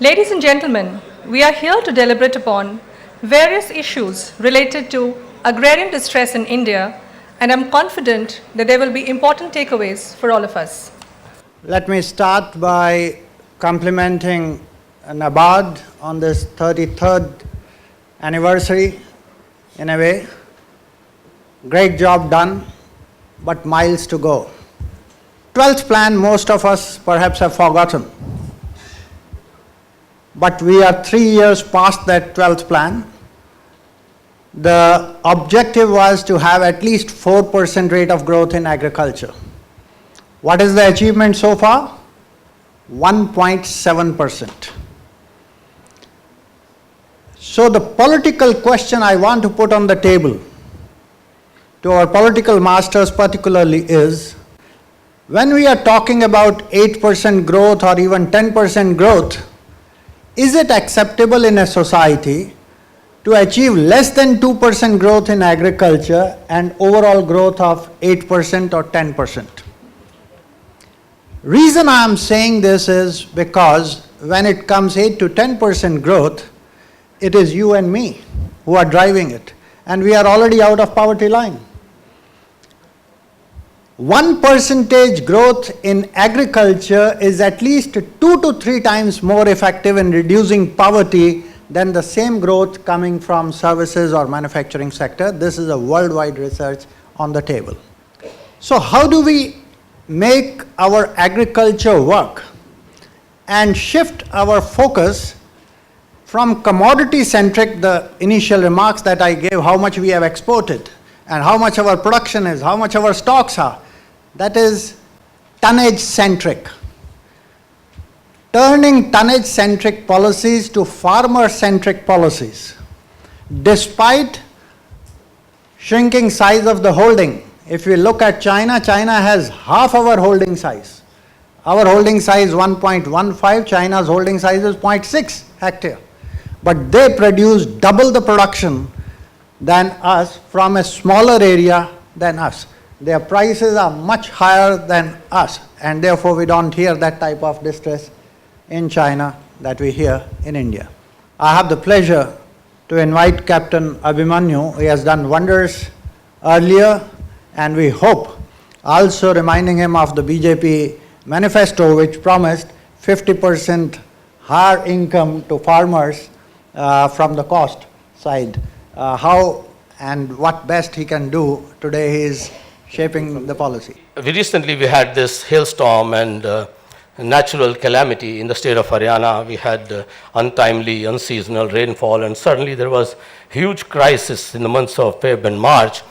Ladies and gentlemen, we are here to deliberate upon various issues related to agrarian distress in India, and I'm confident that there will be important takeaways for all of us. Let me start by complimenting NABARD on this 33rd anniversary. In a way, great job done, but miles to go. 12th plan, most of us perhaps have forgotten. But we are 3 years past that 12th plan. The objective was to have at least 4% rate of growth in agriculture. What is the achievement so far? 1.7%. So the political question I want to put on the table to our political masters particularly is, when we are talking about 8% growth or even 10% growth, is it acceptable in a society to achieve less than 2% growth in agriculture and overall growth of 8% or 10%? Reason I am saying this is because when it comes 8 to 10% growth, it is you and me who are driving it, and we are already out of poverty line. 1% growth in agriculture is at least 2 to 3 times more effective in reducing poverty than the same growth coming from services or manufacturing sector. This is a worldwide research on the table. So how do we make our agriculture work and shift our focus from commodity-centric, the initial remarks that I gave, how much we have exported and how much our production is, how much our stocks are, that is tonnage-centric. Turning tonnage-centric policies to farmer-centric policies. Despite shrinking size of the holding, if we look at China, China has half our holding size. Our holding size is 1.15, China's holding size is 0.6 hectare. But they produce double the production than us from a smaller area than us. Their prices are much higher than us, and therefore we don't hear that type of distress in China that we hear in India. I have the pleasure to invite Captain Abhimanyu. He has done wonders earlier, and we hope, also reminding him of the BJP manifesto which promised 50% higher income to farmers from the cost side. How and what best he can do, today he is shaping the policy. Recently we had this hailstorm and natural calamity in the state of Haryana. We had untimely, unseasonal rainfall, and suddenly there was huge crisis in the months of February and March.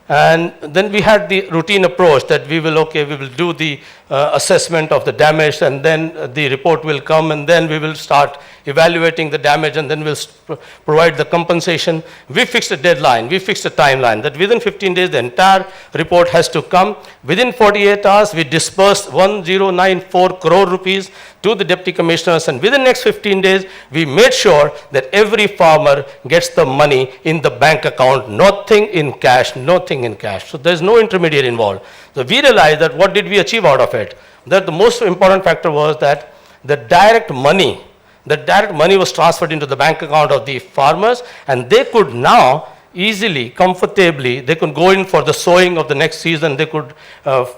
And then we had the routine approach that we will do the assessment of the damage, and then the report will come, and then we will start evaluating the damage, and then we'll provide the compensation. We fixed a deadline, we fixed a timeline that within 15 days the entire report has to come. Within 48 hours we disbursed 1094 crore rupees to the deputy commissioners, and within the next 15 days we made sure that every farmer gets the money in the bank account, nothing in cash, nothing in cash. So there's no intermediary involved. So we realized that what did we achieve out of it? That the most important factor was that the direct money was transferred into the bank account of the farmers, and they could now easily, comfortably, they could go in for the sowing of the next season, they could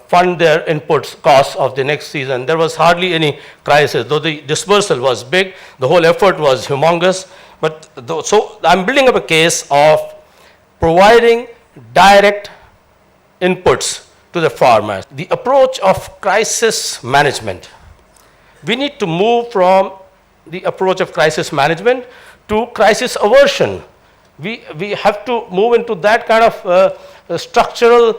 fund their inputs costs of the next season. There was hardly any crisis, though the dispersal was big, the whole effort was humongous. But so I'm building up a case of providing direct inputs to the farmers. The approach of crisis management. We need to move from the approach of crisis management to crisis aversion. We have to move into that kind of structural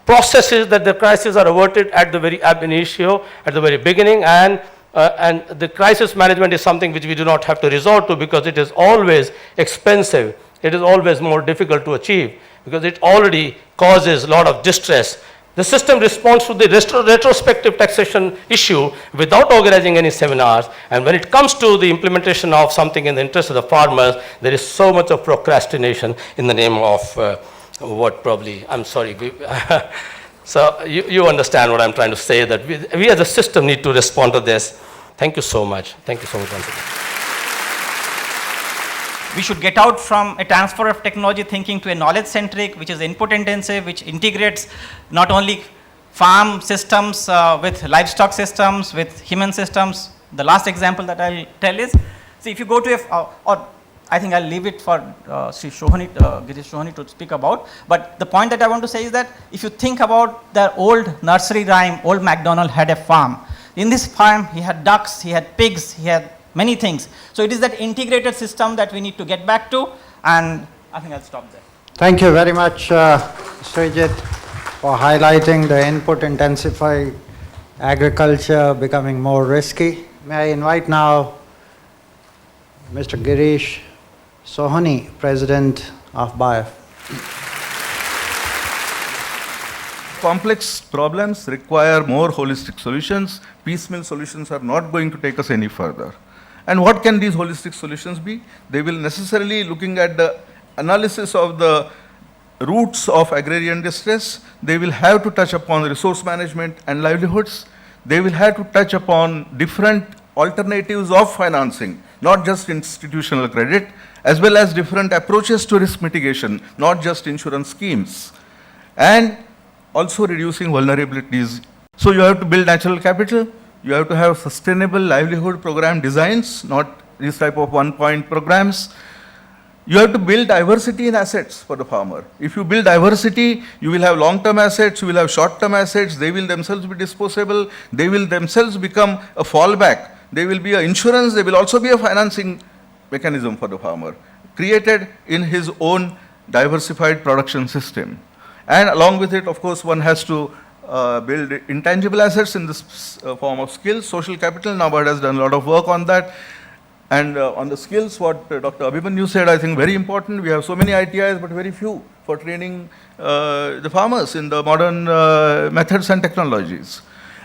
processes that the crises are averted at the very ab initio, at the very beginning, and the crisis management is something which we do not have to resort to because it is always expensive. It is always more difficult to achieve because it already causes a lot of distress. The system responds to the retrospective taxation issue without organizing any seminars, and when it comes to the implementation of something in the interest of the farmers, there is so much of procrastination in the name of what probably, I'm sorry, so you understand what I'm trying to say, that we as a system need to respond to this. Thank you so much. Thank you so much once again. We should get out from a transfer of technology thinking to a knowledge-centric, which is input-intensive, which integrates not only farm systems with livestock systems, with human systems. The last example that I'll tell is, see, if you go to or I think I'll leave it for Sri Shohani, Girish Shohani to speak about, but the point that I want to say is that if you think about the old nursery rhyme, old MacDonald had a farm. In this farm, he had ducks, he had pigs, he had many things. So it is that integrated system that we need to get back to, and I think I'll stop there. Thank you very much, Srijit, for highlighting the input intensified agriculture becoming more risky. May I invite now Mr. Girish Sohani, President of BIF. Complex problems require more holistic solutions. Piecemeal solutions are not going to take us any further. And what can these holistic solutions be? They will necessarily looking at the analysis of the roots of agrarian distress. They will have to touch upon resource management and livelihoods. They will have to touch upon different alternatives of financing, not just institutional credit, as well as different approaches to risk mitigation, not just insurance schemes, and also reducing vulnerabilities. So you have to build natural capital, you have to have sustainable livelihood program designs, not these type of one-point programs. You have to build diversity in assets for the farmer. If you build diversity, you will have long-term assets, you will have short-term assets, they will themselves be disposable, they will themselves become a fallback, they will be an insurance, they will also be a financing mechanism for the farmer, created in his own diversified production system. And along with it, of course, one has to build intangible assets in this form of skills, social capital. NABARD has done a lot of work on that. And on the skills, what Dr. Abhimanyu said, I think very important. We have so many ITIs, but very few for training the farmers in the modern methods and technologies.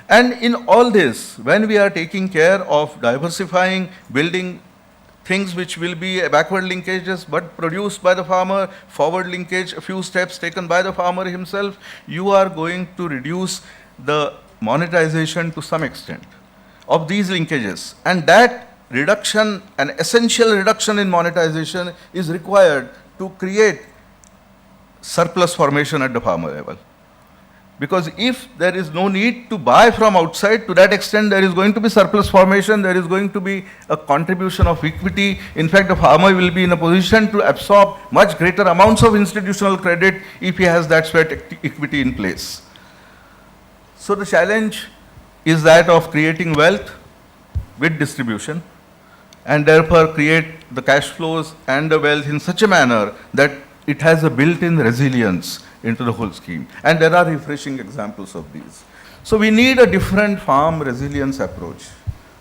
And in all this, when we are taking care of diversifying, building things which will be backward linkages but produced by the farmer, forward linkage, a few steps taken by the farmer himself, you are going to reduce the monetization to some extent of these linkages. And that reduction, an essential reduction in monetization is required to create surplus formation at the farmer level. Because if there is no need to buy from outside, to that extent there is going to be surplus formation, there is going to be a contribution of equity. In fact, the farmer will be in a position to absorb much greater amounts of institutional credit if he has that sweat equity in place. So the challenge is that of creating wealth with distribution, and therefore create the cash flows and the wealth in such a manner that it has a built-in resilience into the whole scheme. And there are refreshing examples of these. So we need a different farm resilience approach.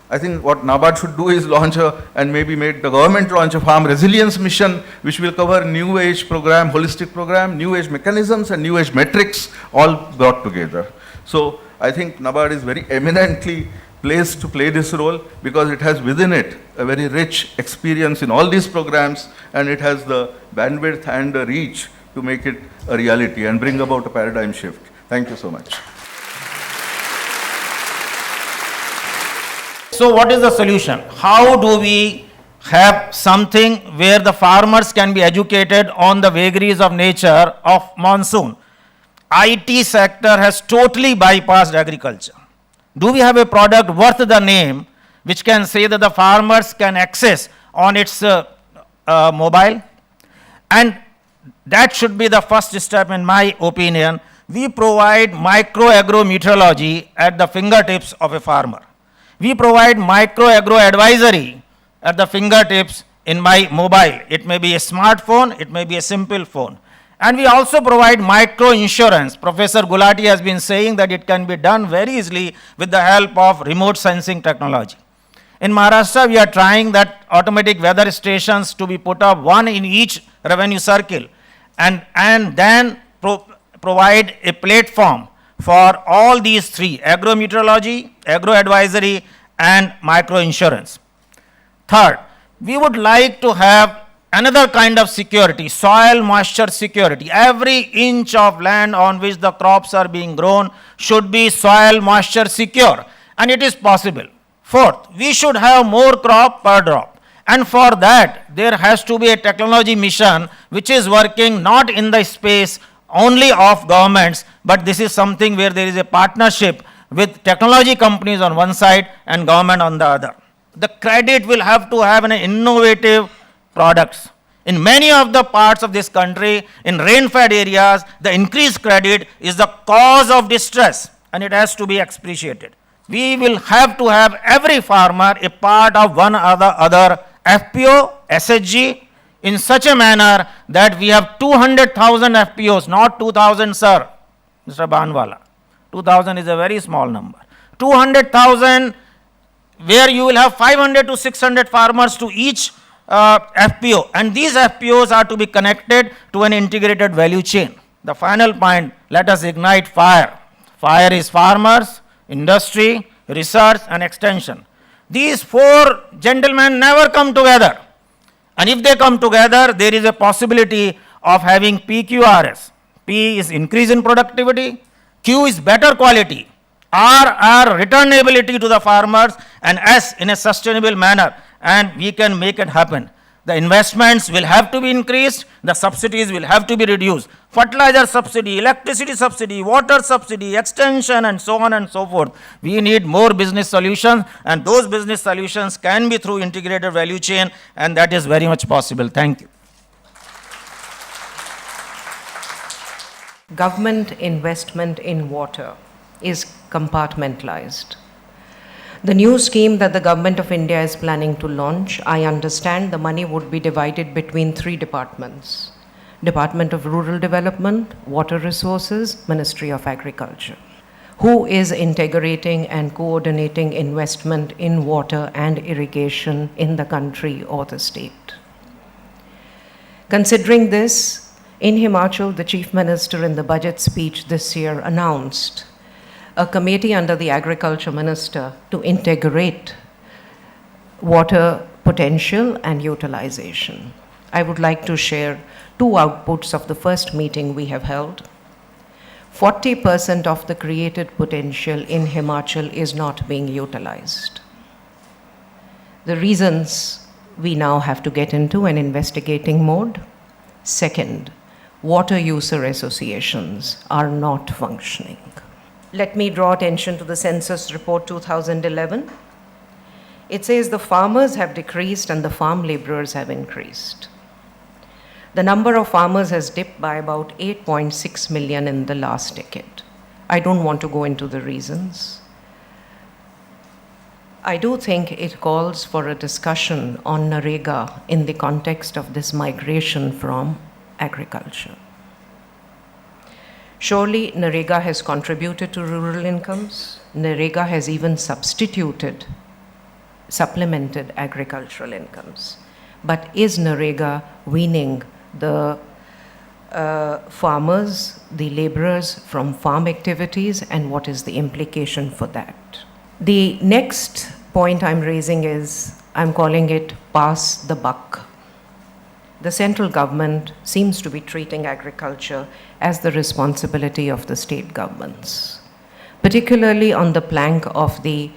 I think what NABARD should do is launch and maybe make the government launch a farm resilience mission, which will cover new age program, holistic program, new age mechanisms and new age metrics all brought together. So I think NABARD is very eminently placed to play this role because it has within it a very rich experience in all these programs, and it has the bandwidth and the reach to make it a reality and bring about a paradigm shift. Thank you so much. So what is the solution? How do we have something where the farmers can be educated on the vagaries of nature of monsoon? IT sector has totally bypassed agriculture. Do we have a product worth the name which can say that the farmers can access on its mobile? And that should be the first step in my opinion. We provide micro-agro-meteorology at the fingertips of a farmer. We provide micro-agro advisory at the fingertips in my mobile. It may be a smartphone, it may be a simple phone. And we also provide micro-insurance. Professor Gulati has been saying that it can be done very easily with the help of remote sensing technology. In Maharashtra, we are trying that automatic weather stations to be put up, one in each revenue circle, and then provide a platform for all these three: agro-meteorology, agro-advisory, and micro-insurance. Third, we would like to have another kind of security, soil moisture security. Every inch of land on which the crops are being grown should be soil moisture secure, and it is possible. Fourth, we should have more crop per drop. And for that, there has to be a technology mission which is working not in the space only of governments, but this is something where there is a partnership with technology companies on one side and government on the other. The credit will have to have an innovative products. In many of the parts of this country, in rain-fed areas, the increased credit is the cause of distress, and it has to be appreciated. We will have to have every farmer a part of one or the other FPO, SHG, in such a manner that we have 200,000 FPOs, not 2,000, sir, Mr. Banwala. 2,000 is a very small number. 200,000 where you will have 500 to 600 farmers to each FPO, and these FPOs are to be connected to an integrated value chain. The final point, let us ignite fire. Fire is farmers, industry, research and extension. These four gentlemen never come together. And if they come together, there is a possibility of having PQRS. P is increase in productivity, Q is better quality, R returnability to the farmers, and S in a sustainable manner, and we can make it happen. The investments will have to be increased, the subsidies will have to be reduced. Fertilizer subsidy, electricity subsidy, water subsidy, extension and so on and so forth. We need more business solutions, and those business solutions can be through integrated value chain, and that is very much possible. Thank you. Government investment in water is compartmentalized. The new scheme that the Government of India is planning to launch, I understand the money would be divided between three departments: Department of Rural Development, Water Resources, Ministry of Agriculture. Who is integrating and coordinating investment in water and irrigation in the country or the state? Considering this, in Himachal, the Chief Minister in the budget speech this year announced a committee under the Agriculture Minister to integrate water potential and utilization. I would like to share two outputs of the first meeting we have held. 40% of the created potential in Himachal is not being utilized. The reasons we now have to get into an investigating mode. Second, water user associations are not functioning. Let me draw attention to the Census Report 2011. It says the farmers have decreased and the farm laborers have increased. The number of farmers has dipped by about 8.6 million in the last decade. I don't want to go into the reasons. I do think it calls for a discussion on NAREGA in the context of this migration from agriculture. Surely, NAREGA has contributed to rural incomes. NAREGA has even supplemented agricultural incomes. But is NAREGA weaning the farmers, the laborers from farm activities, and what is the implication for that? The next point I'm raising is, I'm calling it pass the buck. The central government seems to be treating agriculture as the responsibility of the state governments, particularly on the plank of the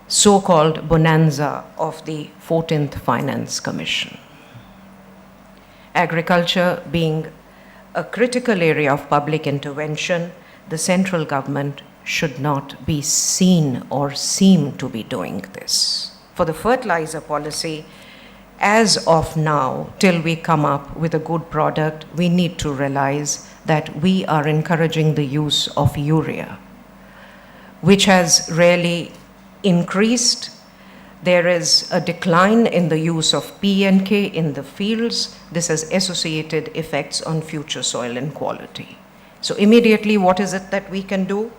so-called bonanza of the 14th Finance Commission. Agriculture being a critical area of public intervention, the central government should not be seen or seem to be doing this. For the fertilizer policy, as of now, till we come up with a good product, we need to realize that we are encouraging the use of urea, which has really increased. There is a decline in the use of P&K in the fields. This has associated effects on future soil and quality. So immediately, what is it that we can do?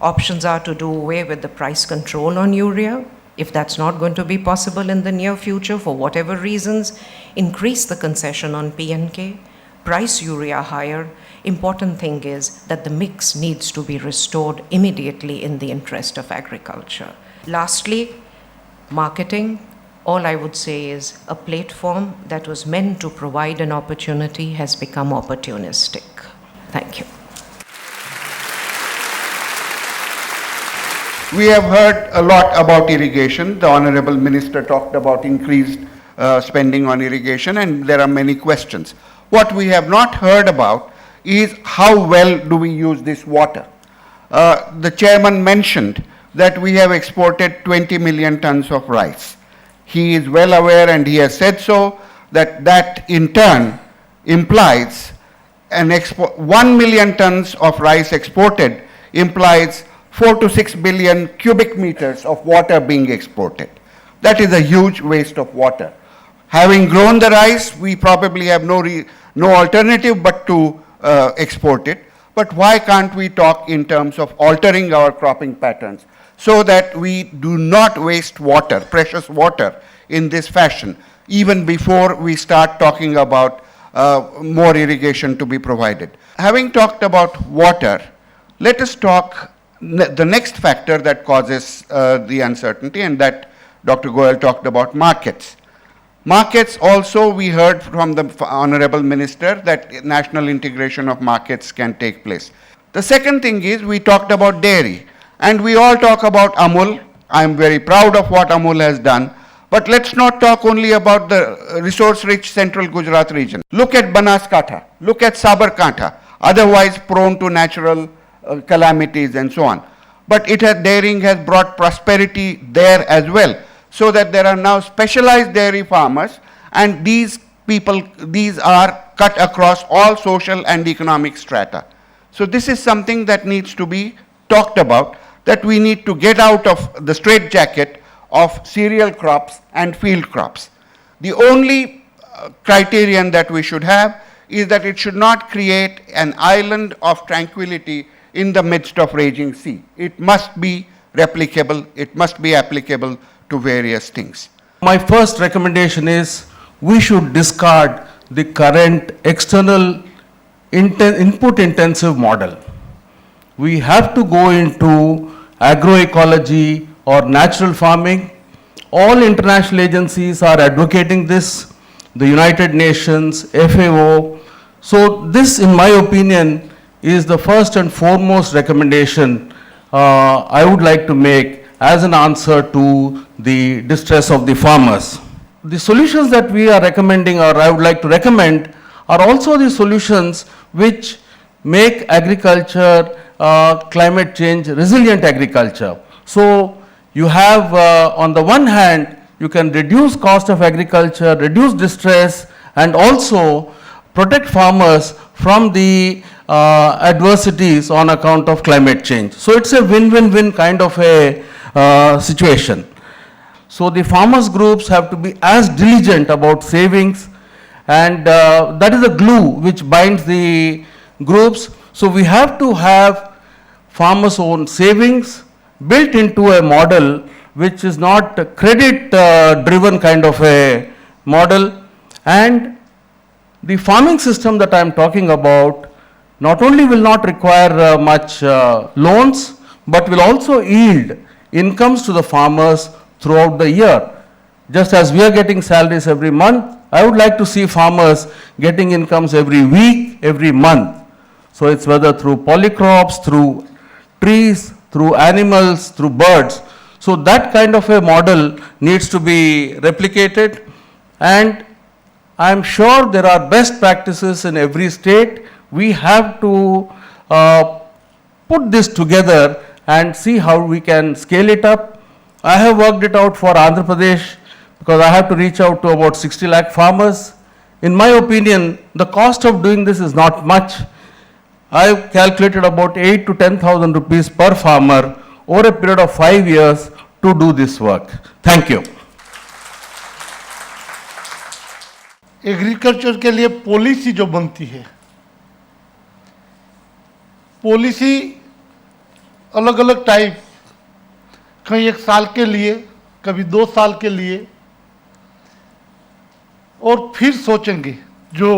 Options are to do away with the price control on urea. If that's not going to be possible in the near future, for whatever reasons, increase the concession on P&K, price urea higher. Important thing is that the mix needs to be restored immediately in the interest of agriculture. Lastly, marketing. All I would say is a platform that was meant to provide an opportunity has become opportunistic. Thank you. We have heard a lot about irrigation. The Honorable Minister talked about increased spending on irrigation, and there are many questions. What we have not heard about is how well do we use this water. The chairman mentioned that we have exported 20 million tons of rice. He is well aware, and he has said so, that in turn implies 1 million tons of rice exported implies 4 to 6 billion cubic meters of water being exported. That is a huge waste of water. Having grown the rice, we probably have no alternative but to export it. But why can't we talk in terms of altering our cropping patterns so that we do not waste water, precious water, in this fashion, even before we start talking about more irrigation to be provided. Having talked about water, let us talk the next factor that causes the uncertainty, and that Dr. Goyal talked about: markets. Markets also, we heard from the Honorable Minister that national integration of markets can take place. The second thing is, we talked about dairy, and we all talk about Amul. I am very proud of what Amul has done, but let's not talk only about the resource-rich central Gujarat region. Look at Banaskantha, look at Sabarkantha, otherwise prone to natural calamities and so on. But dairying has brought prosperity there as well, so that there are now specialized dairy farmers, and these are cut across all social and economic strata. So this is something that needs to be talked about, that we need to get out of the straitjacket of cereal crops and field crops. The only criterion that we should have is that it should not create an island of tranquility in the midst of raging sea. It must be replicable, it must be applicable to various things. My first recommendation is we should discard the current external input intensive model. We have to go into agroecology or natural farming. All international agencies are advocating this, the United Nations, FAO. So this, in my opinion, is the first and foremost recommendation I would like to make as an answer to the distress of the farmers. The solutions that we are recommending, or I would like to recommend, are also the solutions which make agriculture, climate change resilient agriculture. So you have, on the one hand, you can reduce cost of agriculture, reduce distress, and also protect farmers from the adversities on account of climate change. So it's a win-win-win kind of a situation. So the farmers groups have to be as diligent about savings, and that is the glue which binds the groups. So we have to have farmers' own savings built into a model which is not a credit driven kind of a model. And the farming system that I am talking about not only will not require much loans, but will also yield incomes to the farmers throughout the year. Just as we are getting salaries every month, I would like to see farmers getting incomes every week, every month. So it's whether through polycrops, through trees, through animals, through birds. So that kind of a model needs to be replicated, and I am sure there are best practices in every state. We have to put this together and see how we can scale it up. I have worked it out for Andhra Pradesh because I have to reach out to about 60 lakh farmers. In my opinion, the cost of doing this is not much. I have calculated about 8 to 10,000 rupees per farmer over a period of 5 years to do this work. Thank you. Agriculture के लिए policy जो बनती है, policy अलग अलग type, कहीं 1 साल के लिए, कभी 2 साल के लिए, और फिर सोचेंगे जो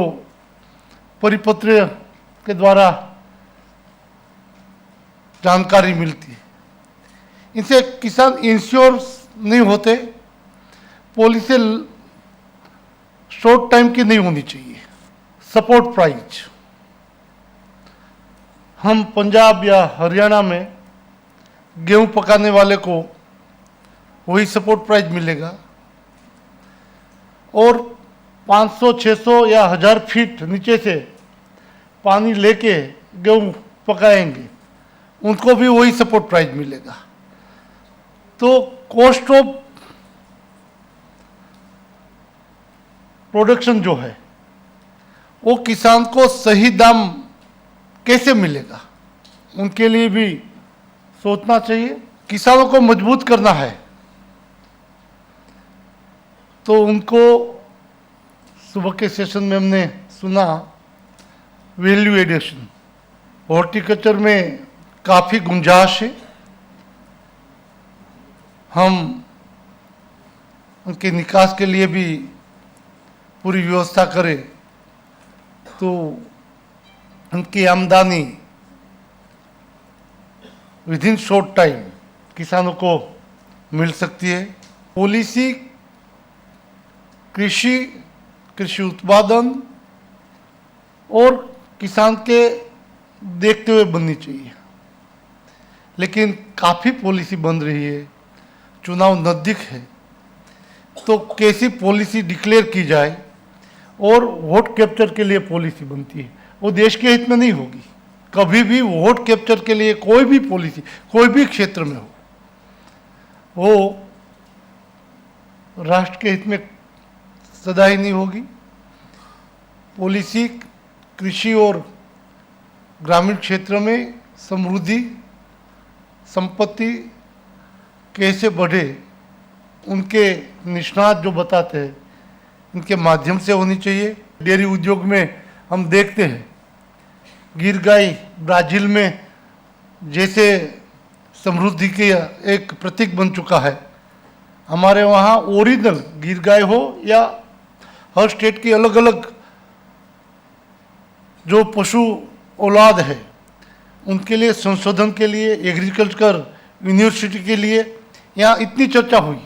परिपत्र के द्वारा जानकारी मिलती है। इनसे किसान इंश्योर नहीं होते। पॉलिसी शॉर्ट टाइम की नहीं होनी चाहिए। सपोर्ट प्राइस, हम पंजाब या हरियाणा में गेहूं पकाने वाले को वही सपोर्ट प्राइस मिलेगा, और 500, 600 या 1000 फीट नीचे से पानी लेके गेहूं पकाएंगे, उनको भी वही सपोर्ट प्राइस मिलेगा। तो कॉस्ट ऑफ प्रोडक्शन जो है वो किसान को सही दाम कैसे मिलेगा, उनके लिए भी सोचना चाहिए। किसानों को मजबूत करना है तो उनको सुबह के सेशन में हमने सुना वैल्यू एडिशन, हॉर्टिकल्चर में काफ़ी गुंजाइश है, हम उनके निकास के लिए भी पूरी व्यवस्था करें तो उनकी आमदनी विद इन शॉर्ट टाइम किसानों को मिल सकती है। पॉलिसी कृषि उत्पादन और किसान के देखते हुए बननी चाहिए, लेकिन काफ़ी पॉलिसी बन रही है, चुनाव नज़दीक है, तो कैसी पॉलिसी डिक्लेयर की जाए और वोट कैप्चर के लिए पॉलिसी बनती है, वो देश के हित में नहीं होगी। कभी भी वोट कैप्चर के लिए कोई भी पॉलिसी कोई भी क्षेत्र में हो, वो राष्ट्र के हित में सदा ही नहीं होगी। पॉलिसी कृषि और ग्रामीण क्षेत्र में समृद्धि संपत्ति कैसे बढ़े, उनके निष्णात जो बताते हैं इनके माध्यम से होनी चाहिए। डेयरी उद्योग में हम देखते हैं गिर गाय ब्राज़ील में जैसे समृद्धि के एक प्रतीक बन चुका है, हमारे वहाँ ओरिजिनल गिर गाय हो या हर स्टेट की अलग अलग जो पशु औलाद है उनके लिए संशोधन के लिए एग्रीकल्चर यूनिवर्सिटी के लिए यहाँ इतनी चर्चा हुई।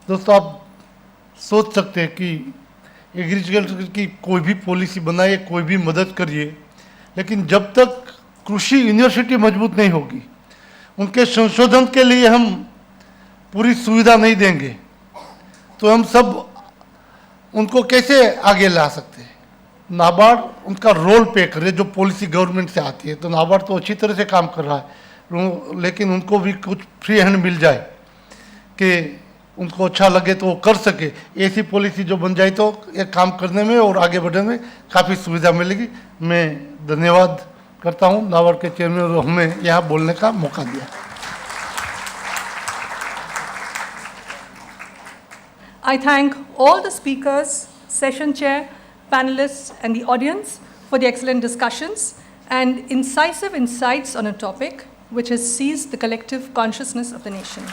दोस्तों आप सोच सकते हैं कि एग्रीकल्चर की कोई भी पॉलिसी बनाइए, कोई भी मदद करिए, लेकिन जब तक कृषि यूनिवर्सिटी मजबूत नहीं होगी, उनके संशोधन के लिए हम पूरी सुविधा नहीं देंगे, तो हम सब उनको कैसे आगे ला सकते हैं। नाबार्ड उनका रोल पे करे, जो पॉलिसी गवर्नमेंट से आती है, तो नाबार्ड तो अच्छी तरह से काम कर रहा है, लेकिन उनको भी कुछ फ्री हैंड मिल जाए कि उनको अच्छा लगे तो वो कर सके। ऐसी पॉलिसी जो बन जाए तो एक काम करने में और आगे बढ़ने में काफ़ी सुविधा मिलेगी। मैं धन्यवाद करता हूँ नाबार्ड के चेयरमैन और हमें यहाँ बोलने का मौका दिया। I thank all the speakers, session chair, panelists and the audience for the excellent discussions and incisive insights on a topic which has seized the collective consciousness of the nation.